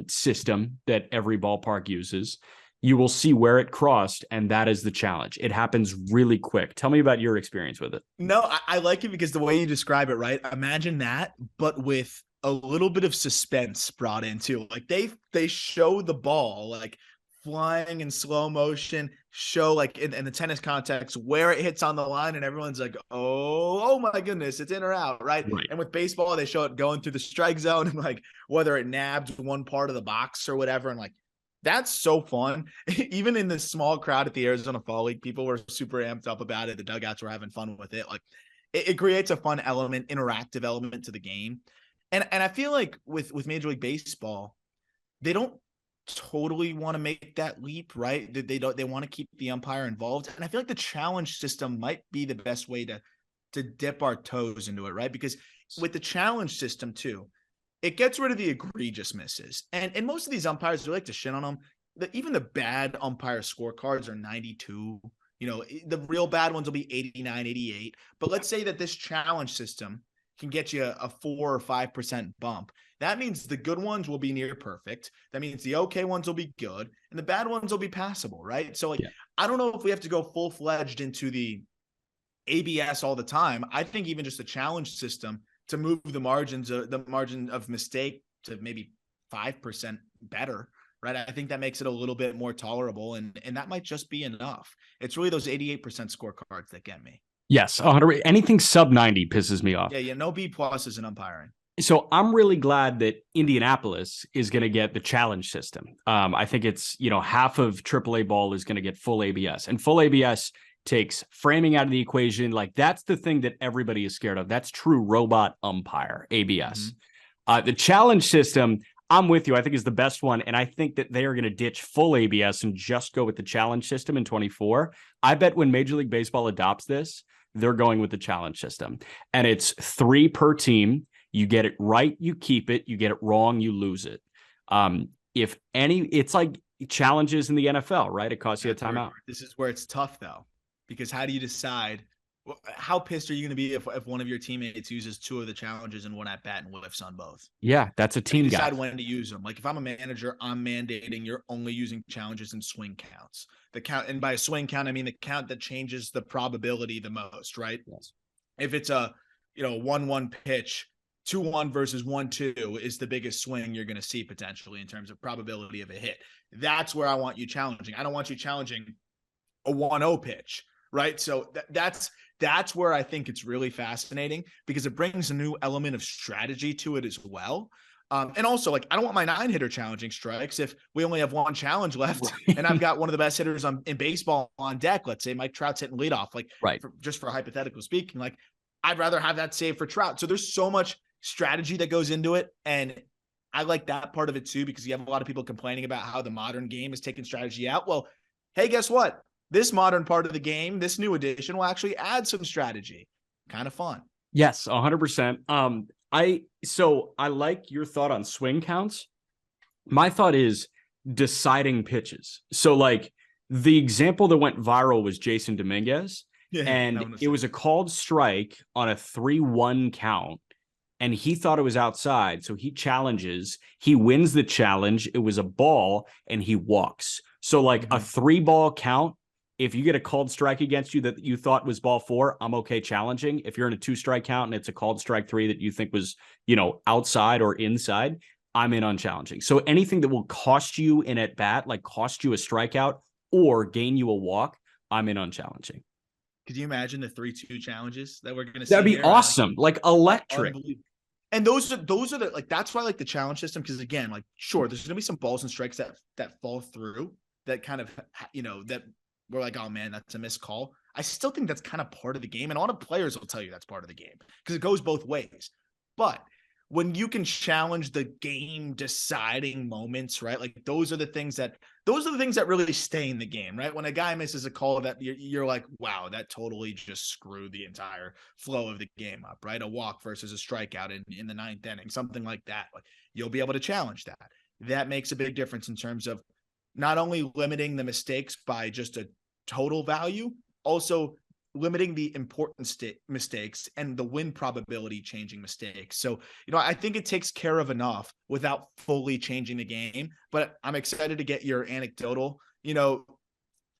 system that every ballpark uses. you will see where it crossed, and that is the challenge. It happens really quick. Tell me about your experience with it. No, I like it because the way you describe it, right? Imagine that, but with a little bit of suspense brought into. Like they show the ball like flying in slow motion, show like in the tennis context where it hits on the line, and everyone's like, oh my goodness, it's in or out, right? Right. And with baseball, they show it going through the strike zone and like whether it nabbed one part of the box or whatever. And like that's so fun. Even in the small crowd at the Arizona Fall League, people were super amped up about it. The dugouts were having fun with it. Like it creates a fun element, interactive element to the game. And I feel like with Major League Baseball, they don't totally want to make that leap, right? They want to keep the umpire involved. And I feel like the challenge system might be the best way to dip our toes into it, right? Because with the challenge system too, it gets rid of the egregious misses. And most of these umpires, they like to shit on them. Even the bad umpire scorecards are 92. You know, the real bad ones will be 89, 88. But let's say that this challenge system can get you a 4 or 5% bump. That means the good ones will be near perfect. That means the okay ones will be good and the bad ones will be passable, right? So like, I don't know if we have to go full-fledged into the ABS all the time. I think even just the challenge system to move the margin of mistake to maybe 5% better, right? I think that makes it a little bit more tolerable, and that might just be enough. It's really those 88% scorecards that get me. Yes, 100. Anything sub 90 pisses me off. Yeah, no B pluses in umpiring. So I'm really glad that Indianapolis is going to get the challenge system. I think it's, half of AAA ball is going to get full ABS, and full ABS takes framing out of the equation. Like that's the thing that everybody is scared of. That's true robot umpire, ABS. The challenge system, I'm with you, I think is the best one. And I think that they are going to ditch full ABS and just go with the challenge system in 24. I bet when Major League Baseball adopts this, they're going with the challenge system. And it's 3 per team. You get it right, you keep it. You get it wrong, you lose it. If any, it's like challenges in the NFL, right? It costs you a timeout. This is where it's tough, though, because how do you decide? How pissed are you going to be if one of your teammates uses 2 of the challenges in one at bat and whiffs on both? Yeah, that's a team guy. Decide guy. when to use them. Like if I'm a manager, I'm mandating you're only using challenges and swing counts. The count, and by a swing count, I mean the count that changes the probability the most, right? Yes. If it's a 1-1 pitch, 2-1 versus 1-2 is the biggest swing you're going to see potentially in terms of probability of a hit. That's where I want you challenging. I don't want you challenging a 1-0 pitch, right? So that's where I think it's really fascinating because it brings a new element of strategy to it as well. And also, like, I don't want my 9-hitter challenging strikes if we only have 1 challenge left, and I've got one of the best hitters in baseball on deck. Let's say Mike Trout's hitting leadoff, like, right. Just for hypothetical speaking, like, I'd rather have that save for Trout. So there's so much strategy that goes into it, and I like that part of it too because you have a lot of people complaining about how the modern game is taking strategy out. Well, hey, guess what? This modern part of the game, this new edition, will actually add some strategy. Kind of fun. Yes, 100%. I like your thought on swing counts. My thought is deciding pitches. So like the example that went viral was Jason Dominguez, and it was a called strike on a 3-1 count, and he thought it was outside. So he challenges, he wins the challenge. It was a ball, and he walks. So like a 3-ball count, if you get a called strike against you that you thought was ball 4, I'm okay challenging. If you're in a 2-strike count and it's a called strike 3 that you think was, outside or inside, I'm in on challenging. So anything that will cost you an at bat, like cost you a strikeout or gain you a walk, I'm in on challenging. Could you imagine the 3-2 challenges that we're going to see? That'd be awesome. Like electric. And those are the, like, that's why I like the challenge system. Cause again, like, sure, there's going to be some balls and strikes that fall through that kind of, that we're like, oh man, that's a missed call. I still think that's kind of part of the game. And a lot of players will tell you that's part of the game because it goes both ways. But when you can challenge the game deciding moments, right? Like those are the things that really stay in the game, right? When a guy misses a call that you're like, wow, that totally just screwed the entire flow of the game up, right? A walk versus a strikeout in the 9th inning, something like that. Like you'll be able to challenge that. That makes a big difference in terms of not only limiting the mistakes by just a total value, also limiting the important mistakes and the win probability changing mistakes. So, I think it takes care of enough without fully changing the game, but I'm excited to get your anecdotal you know,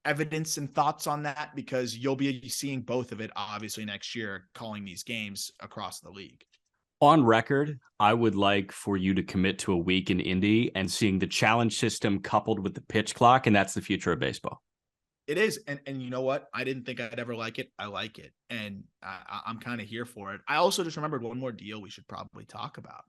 evidence and thoughts on that? Because you'll be seeing both of it obviously next year, calling these games across the league. On record, I would like for you to commit to a week in Indy and seeing the challenge system coupled with the pitch clock, and that's the future of baseball. It is. And you know what? I didn't think I'd ever like it. I like it. And I'm kind of here for it. I also just remembered one more deal we should probably talk about.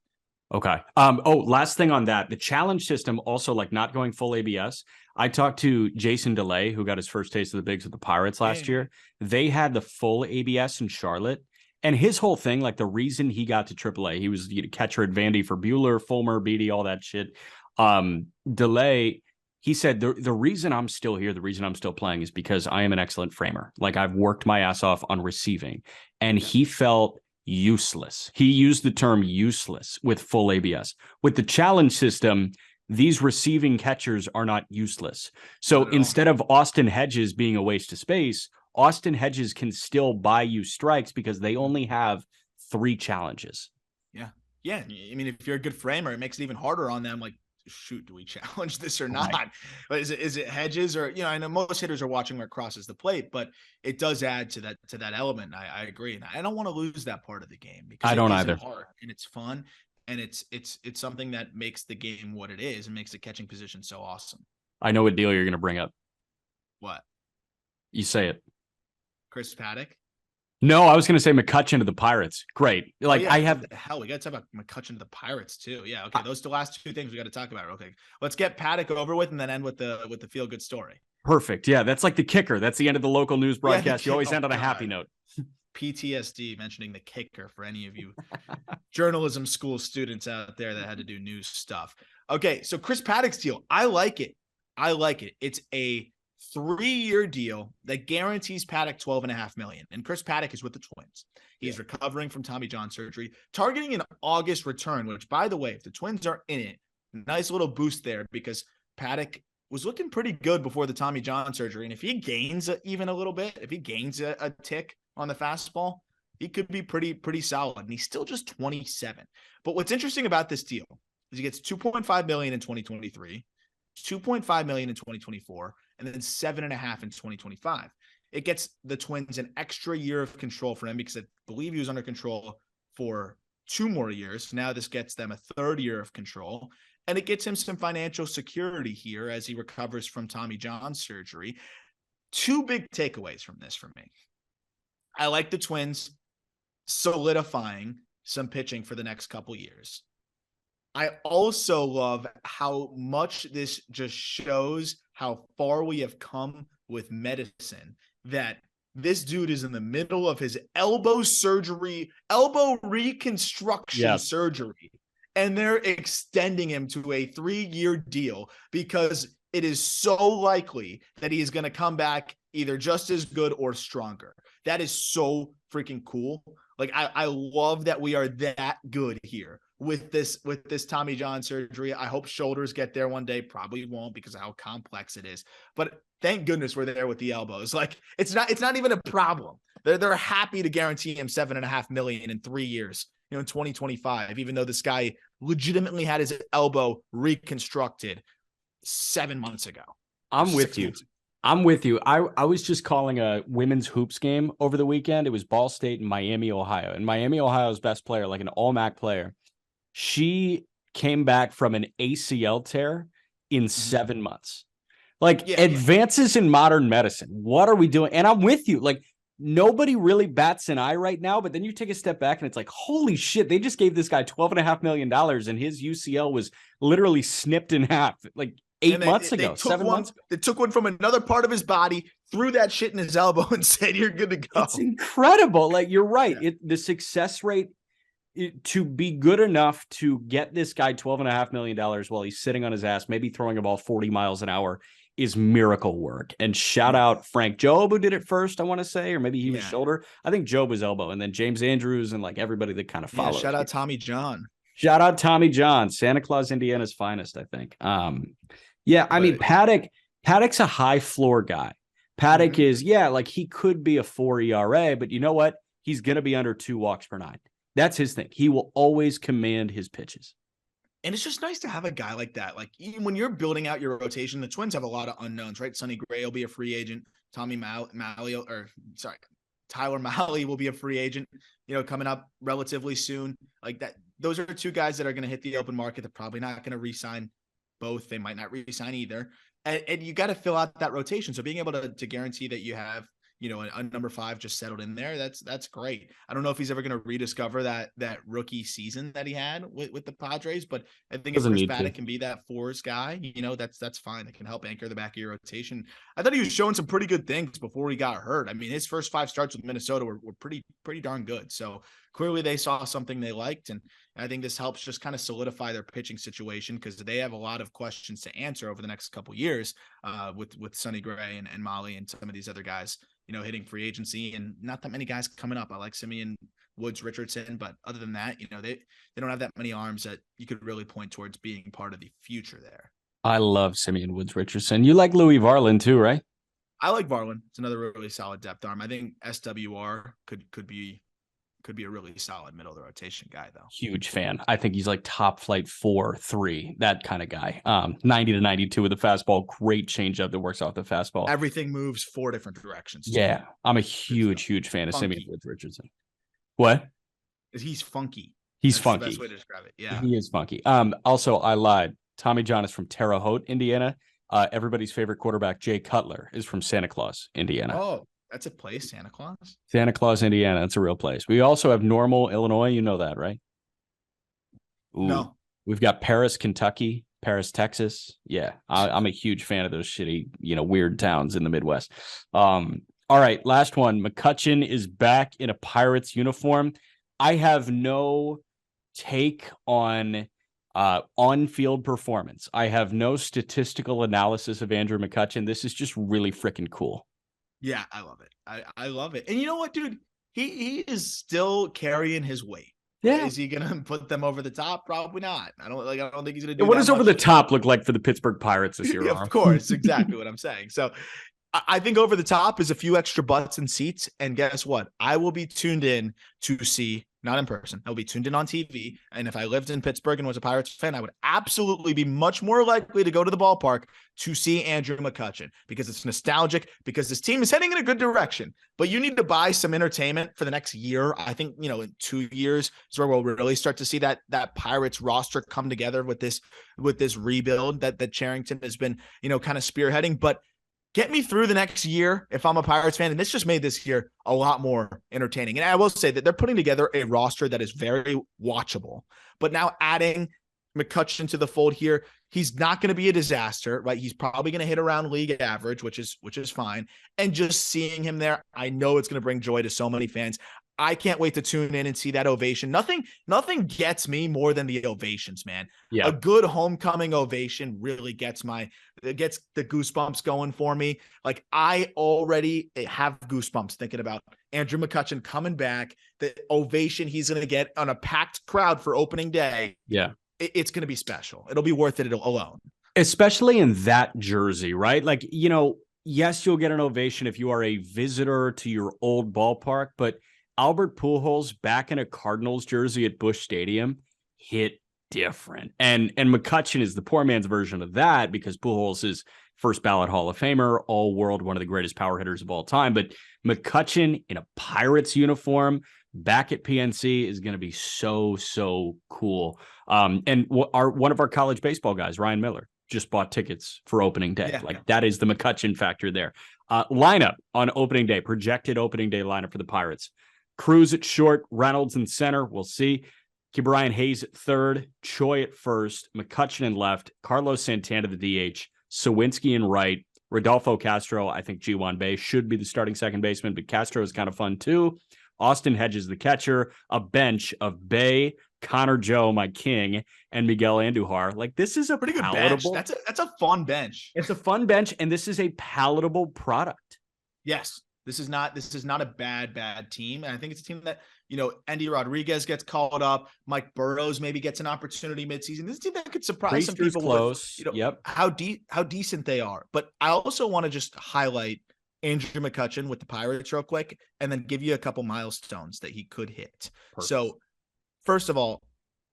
Okay. Last thing on that. The challenge system also, like, not going full ABS. I talked to Jason DeLay, who got his first taste of the bigs with the Pirates last year. They had the full ABS in Charlotte. And his whole thing, like, the reason he got to AAA, he was catcher at Vandy for Bueller, Fulmer, Beatty, all that shit. DeLay, he said, the reason I'm still here, the reason I'm still playing is because I am an excellent framer. Like, I've worked my ass off on receiving. And he felt useless. He used the term useless with full ABS. With the challenge system, these receiving catchers are not useless. So instead of Austin Hedges being a waste of space, Austin Hedges can still buy you strikes because they only have 3 challenges. Yeah. Yeah. I mean, if you're a good framer, it makes it even harder on them. Like, shoot, do we challenge this or not? Right. Is it Hedges, or, I know most hitters are watching where it crosses the plate, but it does add to that element. I agree. And I don't want to lose that part of the game, because I don't either. Hard and it's fun. And it's something that makes the game what it is and makes the catching position so awesome. I know what deal you're going to bring up. What? You say it. Chris Paddock? No, I was going to say McCutcheon to the Pirates. Great. Like, I have hell. We got to talk about McCutcheon to the Pirates too. Yeah. Okay. Those are the last 2 things we got to talk about. Okay. Let's get Paddock over with and then end with the feel good story. Perfect. Yeah. That's like the kicker. That's the end of the local news broadcast. You always end on a happy note. PTSD mentioning the kicker for any of you journalism school students out there that had to do news stuff. Okay. So Chris Paddock's deal. I like it. It's a 3-year deal that guarantees Paddock $12.5 million. And Chris Paddock is with the Twins. He's recovering from Tommy John surgery, targeting an August return, which, by the way, if the Twins are in it, nice little boost there, because Paddock was looking pretty good before the Tommy John surgery. And if he gains even a little bit, if he gains a tick on the fastball, he could be pretty solid. And he's still just 27. But what's interesting about this deal is he gets $2.5 million in 2023, $2.5 million in 2024, and then 7.5 in 2025. It gets the Twins an extra year of control for him, because I believe he was under control for 2 more years. Now this gets them a 3rd year of control, and it gets him some financial security here as he recovers from Tommy John surgery. 2 big takeaways from this for me. I like the Twins solidifying some pitching for the next couple years. I also love how much this just shows how far we have come with medicine, that this dude is in the middle of his elbow reconstruction surgery, and they're extending him to a 3-year deal because it is so likely that he is going to come back either just as good or stronger. That is so freaking cool. Like, I love that we are that good here with this Tommy John surgery. I hope shoulders get there one day. Probably won't, because of how complex it is. But thank goodness we're there with the elbows. Like, it's not even a problem. They're happy to guarantee him $7.5 million in 3 years, in 2025, even though this guy legitimately had his elbow reconstructed 7 months ago. I'm with you. I was just calling a women's hoops game over the weekend. It was Ball State and Miami, Ohio. And Miami, Ohio's best player, like an all-MAC player, she came back from an ACL tear in 7 months. Like, advances in modern medicine. What are we doing? And I'm with you. Like, nobody really bats an eye right now, but then you take a step back and it's like, holy shit, they just gave this guy $12.5 million and his UCL was literally snipped in half. Like, 7 months. They took one from another part of his body, threw that shit in his elbow, and said, "You're good to go." It's incredible. Like, you're right. The success rate to be good enough to get this guy $12.5 million while he's sitting on his ass, maybe throwing a ball 40 miles an hour, is miracle work. And shout out Frank Job, who did it first, I want to say, or maybe he was shoulder. I think Job was elbow, and then James Andrews and like everybody that kind of followed. Shout out Tommy John. Shout out Tommy John, Santa Claus, Indiana's finest, I think. I mean, Paddock's a high floor guy. Paddock is, like, he could be a 4 ERA, but you know what? He's going to be under 2 walks per 9. That's his thing. He will always command his pitches. And it's just nice to have a guy like that. Like even when you're building out your rotation, the Twins have a lot of unknowns, right? Sonny Gray will be a free agent. Tyler Mahle will be a free agent, coming up relatively soon. Like that, those are two guys that are going to hit the open market. They're probably not going to re-sign both. They might not re-sign either. And you got to fill out that rotation. So being able to guarantee that you have, a number 5 just settled in there. That's great. I don't know if he's ever going to rediscover that rookie season that he had with the Padres, but I think if Doesn't Chris need to. Paddock can be that fours guy, that's fine. It can help anchor the back of your rotation. I thought he was showing some pretty good things before he got hurt. I mean, his first 5 starts with Minnesota were pretty darn good. So clearly they saw something they liked. And I think this helps just kind of solidify their pitching situation because they have a lot of questions to answer over the next couple of years with Sonny Gray and Mahle and some of these other guys, hitting free agency, and not that many guys coming up. I like Simeon, Woods, Richardson, but other than that, they don't have that many arms that you could really point towards being part of the future there. I love Simeon Woods Richardson. You like Louis Varland too, right? I like Varland. It's another really solid depth arm. I think SWR could be a really solid middle of the rotation guy, though. Huge fan. I think he's like top flight 4-3, that kind of guy. 90 to 92 with the fastball. Great changeup that works off the fastball. Everything moves 4 different directions. Yeah, I'm a huge fan of Simeon Woods Richardson. What? He's funky. He's That's funky. the best way to describe it. Yeah, he is funky. Also, I lied. Tommy John is from Terre Haute, Indiana. Everybody's favorite quarterback, Jay Cutler, is from Santa Claus, Indiana. Oh, that's a place, Santa Claus? Santa Claus, Indiana. That's a real place. We also have Normal, Illinois. You know that, right? Ooh. No. We've got Paris, Kentucky, Paris, Texas. Yeah, I'm a huge fan of those shitty, weird towns in the Midwest. All right, last one. McCutchen is back in a Pirates uniform. I have no take on on-field performance. I have no statistical analysis of Andrew McCutchen. This is just really freaking cool. Yeah, I love it. I love it. And you know what, dude? He is still carrying his weight. Yeah. Is he gonna put them over the top? Probably not. I don't think he's gonna do. What does over the top look like for the Pittsburgh Pirates this year? Of course, exactly what I'm saying. So I think over the top is a few extra butts and seats. And guess what? I will be tuned in to see, not in person. I'll be tuned in on TV. And if I lived in Pittsburgh and was a Pirates fan, I would absolutely be much more likely to go to the ballpark to see Andrew McCutchen because it's nostalgic, because this team is heading in a good direction. But you need to buy some entertainment for the next year. I think, in 2 years is where we'll really start to see that Pirates roster come together with this rebuild that Cherington has been, kind of spearheading. But get me through the next year if I'm a Pirates fan. And this just made this year a lot more entertaining. And I will say that they're putting together a roster that is very watchable. But now adding McCutchen to the fold here, he's not going to be a disaster, right? He's probably going to hit around league average, which is fine. And just seeing him there, I know it's going to bring joy to so many fans. I can't wait to tune in and see that ovation. Nothing gets me more than the ovations, man. Yeah. A good homecoming ovation really gets the goosebumps going for me. Like I already have goosebumps thinking about Andrew McCutchen coming back, the ovation he's going to get on a packed crowd for opening day. Yeah. It's going to be special. It'll be worth it alone. Especially in that jersey, right? Like, yes, you'll get an ovation if you are a visitor to your old ballpark, but Albert Pujols back in a Cardinals jersey at Busch Stadium hit different. And McCutchen is the poor man's version of that because Pujols is first ballot Hall of Famer, all world, one of the greatest power hitters of all time. But McCutchen in a Pirates uniform back at PNC is going to be so, so cool. And one of our college baseball guys, Ryan Miller, just bought tickets for opening day. That is the McCutchen factor there. Lineup on opening day, projected opening day lineup for the Pirates. Cruz at short, Reynolds in center. We'll see. Ke'Bryan Hayes at third, Choi at first, McCutchen in left, Carlos Santana the DH, Sawinski in right, Rodolfo Castro. I think G1 Bay should be the starting second baseman, but Castro is kind of fun too. Austin Hedges the catcher, a bench of Bay, Connor Joe, my king, and Miguel Andujar. Like this is a pretty good palatable bench. That's a fun bench. It's a fun bench, and this is a palatable product. Yes. This is not a bad team. And I think it's a team that, Andy Rodriguez gets called up. Mike Burrows maybe gets an opportunity midseason. This is a team that could surprise some people close. with, how decent they are. But I also want to just highlight Andrew McCutchen with the Pirates real quick and then give you a couple milestones that he could hit. Perfect. So first of all,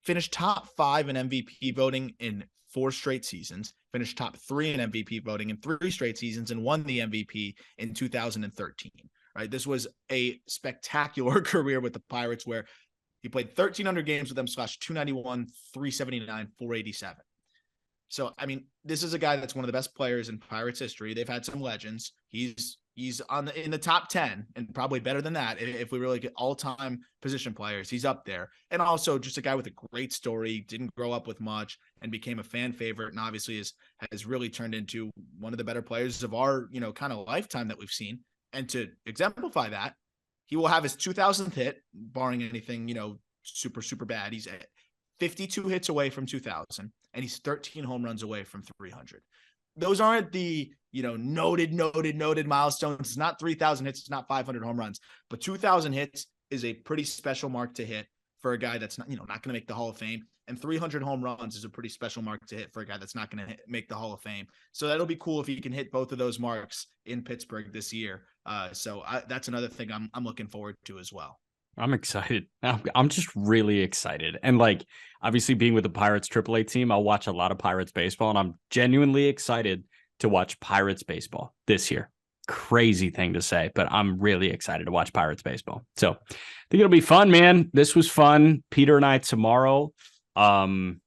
finished top 5 in MVP voting in 4 straight seasons, finished top 3 in MVP voting in 3 straight seasons, and won the MVP in 2013. Right, this was a spectacular career with the Pirates, where he played 1,300 games with them, slashed 291, 379, 487. So, I mean, this is a guy that's one of the best players in Pirates history. They've had some legends. He's in the top 10, and probably better than that. If we really get all-time position players, he's up there. And also just a guy with a great story, didn't grow up with much, and became a fan favorite, and obviously has really turned into one of the better players of our, kind of lifetime that we've seen. And to exemplify that, he will have his 2000th hit, barring anything, super, super bad. He's at 52 hits away from 2000, and he's 13 home runs away from 300. Those aren't the, noted milestones. It's not 3,000 hits. It's not 500 home runs, but 2,000 hits is a pretty special mark to hit for a guy that's not going to make the Hall of Fame. And 300 home runs is a pretty special mark to hit for a guy that's not going to make the Hall of Fame. So that'll be cool if he can hit both of those marks in Pittsburgh this year. So that's another thing I'm looking forward to as well. I'm excited. I'm just really excited. And obviously being with the Pirates AAA team, I'll watch a lot of Pirates baseball, and I'm genuinely excited to watch Pirates baseball this year. Crazy thing to say, but I'm really excited to watch Pirates baseball. So I think it'll be fun, man. This was fun. Peter and I tomorrow. Anything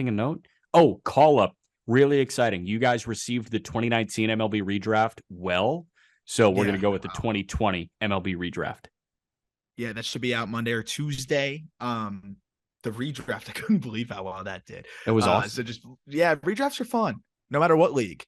to note? Oh, call up. Really exciting. You guys received the 2019 MLB redraft well. So we're going to go with the 2020 MLB redraft. Yeah, that should be out Monday or Tuesday. The redraft, I couldn't believe how well that did. It was awesome. So redrafts are fun, no matter what league.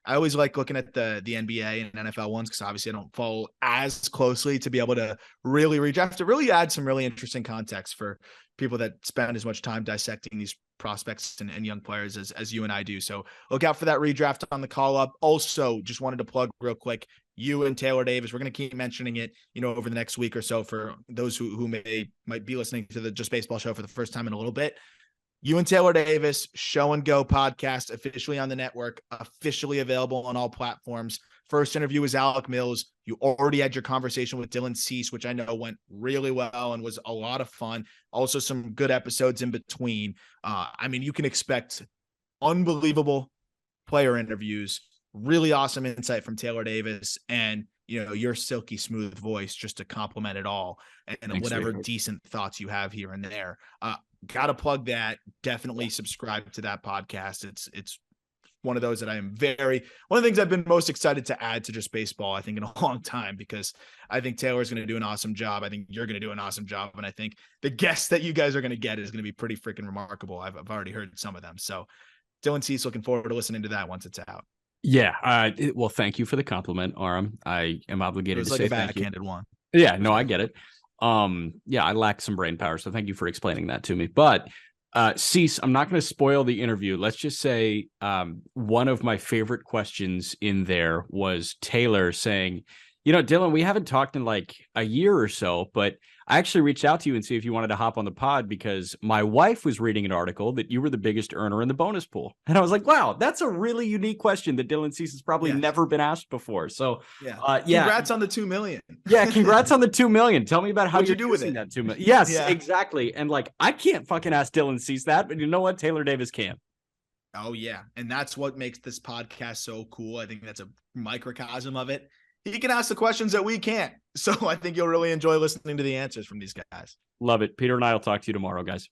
I always like looking at the NBA and NFL ones, because obviously I don't follow as closely to be able to really redraft. It really adds some really interesting context for people that spend as much time dissecting these prospects and young players as you and I do. So look out for that redraft on the call up. Also, just wanted to plug real quick, you and Taylor Davis, we're going to keep mentioning it, over the next week or so for those who might be listening to the Just Baseball show for the first time in a little bit. You and Taylor Davis, Show and Go podcast, officially on the network, officially available on all platforms. First interview was Alec Mills. You already had your conversation with Dylan Cease, which I know went really well and was a lot of fun. Also some good episodes in between. You can expect unbelievable player interviews, really awesome insight from Taylor Davis, and your silky smooth voice just to complement it all, and thanks, whatever decent thoughts you have here and there. Gotta plug that. Definitely subscribe to that podcast. It's one of those that I am one of the things I've been most excited to add to Just Baseball, I think, in a long time, because I think Taylor's going to do an awesome job. I think you're going to do an awesome job. And I think the guests that you guys are going to get is going to be pretty freaking remarkable. I've already heard some of them. So Dylan Cease, looking forward to listening to that once it's out. Yeah. Well, thank you for the compliment, Aram. I am obligated to say a backhanded one. Yeah, no, I get it. I lack some brain power, so thank you for explaining that to me. But Cease, I'm not going to spoil the interview. Let's just say one of my favorite questions in there was Taylor saying, Dylan, we haven't talked in a year or so, but I actually reached out to you and see if you wanted to hop on the pod, because my wife was reading an article that you were the biggest earner in the bonus pool. And I was like, wow, that's a really unique question that Dylan Cease has probably never been asked before. So congrats on the 2 million. Yeah, congrats on the 2 million. Tell me about how you do with it. That 2 million. Yes, exactly. And I can't fucking ask Dylan Cease that, but you know what? Taylor Davis can. Oh yeah. And that's what makes this podcast so cool. I think that's a microcosm of it. He can ask the questions that we can't. So I think you'll really enjoy listening to the answers from these guys. Love it. Peter and I will talk to you tomorrow, guys.